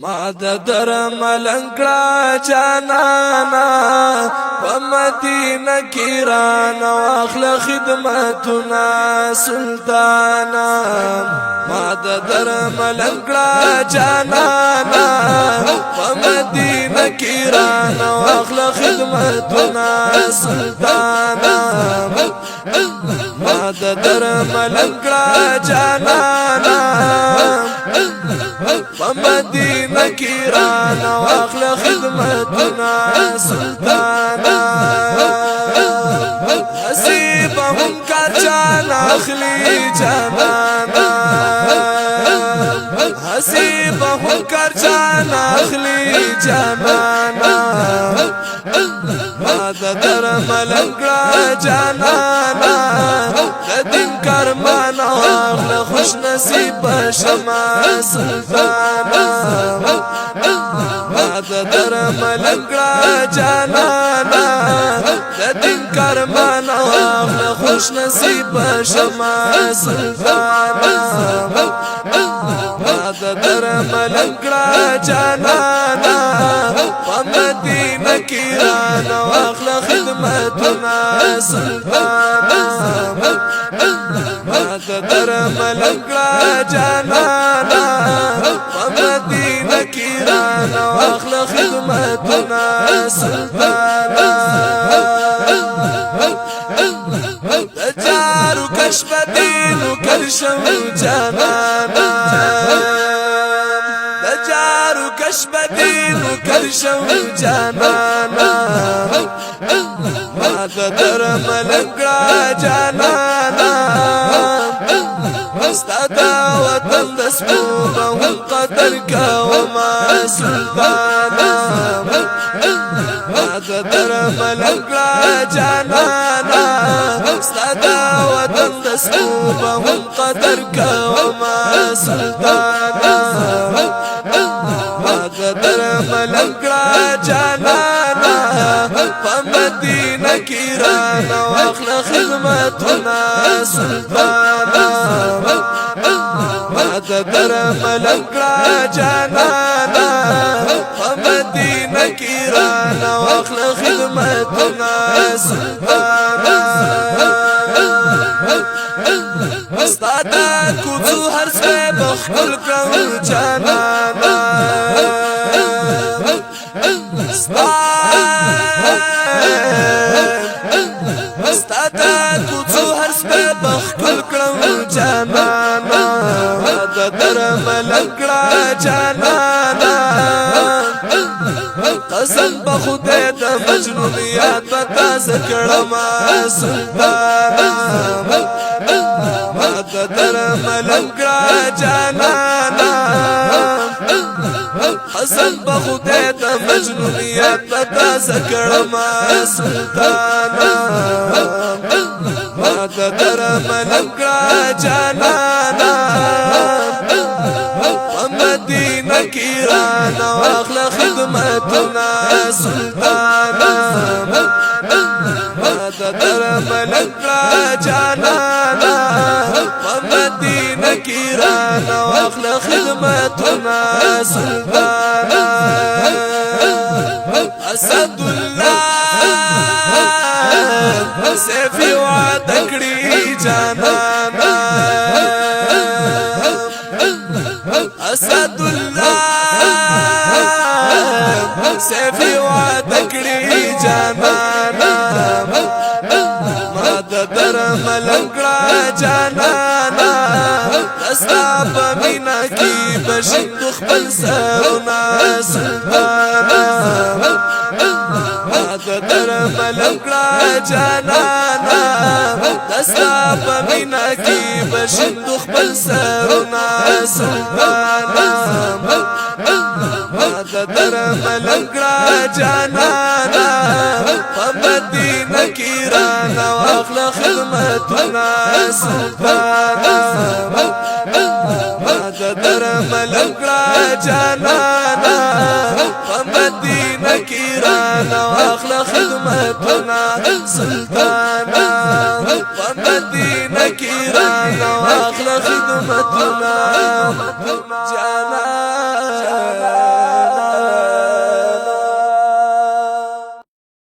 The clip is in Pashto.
ما در ملنگڑا جانانا په مدینه کې رانه واخله خدمتونه سلطانا ما در ملنگڑا جانانا په مدینه کې رانه واخله خدمتونه سلطانا ما در ملنگڑا جانانا په مدینه کې رانه واخله خدمتونه سلطانا حسیب هم کا جان اخلی جانانا حسیب هم کا جان اخلی جانانا ما در ملنگڑا جانانا دین کرمانا واخله خوش نصیب شما سلطانا ما در ملنگڑا جانانا دین کرمانا واخله خوش نصیب شما سلطانا ما در ملنگڑا جانانا په مدینه کې رانه واخله خدمتونه سلطانا ما در ملنگڑا جانانا په مدینه کې رانه واخله خدمتونه سلطانا د جارو کشبدینو کرشم جانانا د جارو کشبدینو کرشم جانانا ما در ملنگڑا جانانا استا وطن د سپوبه هم قدر کوما سلطانا ما در ملنگڑا جانانا استا وطن د سپوبه هم قدر کوما سلطانا ما در ملنگڑا جانانا په مدینه کې رانه واخله خدمتونه سلطانا ما در ملنگڑا جانانا په مدینه کې رانه واخله خدمتونه سلطانا ستا دا کوڅو هر څه بخل کړم جانانا ستا دا کوڅو هر څه بخل کړم جانانا در ملنگڑا جانانا قسم بخدای د مجنونیت پتا زکړم سلطانا ما در ملنگڑا جانانا قسم بخدای د مجنونیت پتا زکړم سلطانا ما در ملنگڑا جانانا په مدینه کې رانه واخله خدمتونه سلطانا ما در ملنگڑا جانانا په مدینه کې رانه واخله خدمتونه سلطانا اسد الله سیفی وعده کړی جانانا اسد الله سیفی وعده کړی جانانا ما در ملنگڑا جانانا دستا په مینا کې بشند خپل سرونه سلطانا ما در ملنگڑا جانانا دستا په مینا کې بشند خپل سرونه سلطانا ما در ملنگڑا جانانا په مدینه کې رانه واخله خدمتونه سلطانا ما در ملنگڑا جانانا په مدینه کې رانه واخله خدمتونه سلطانا په مدینه کې رانه واخله خدمتونه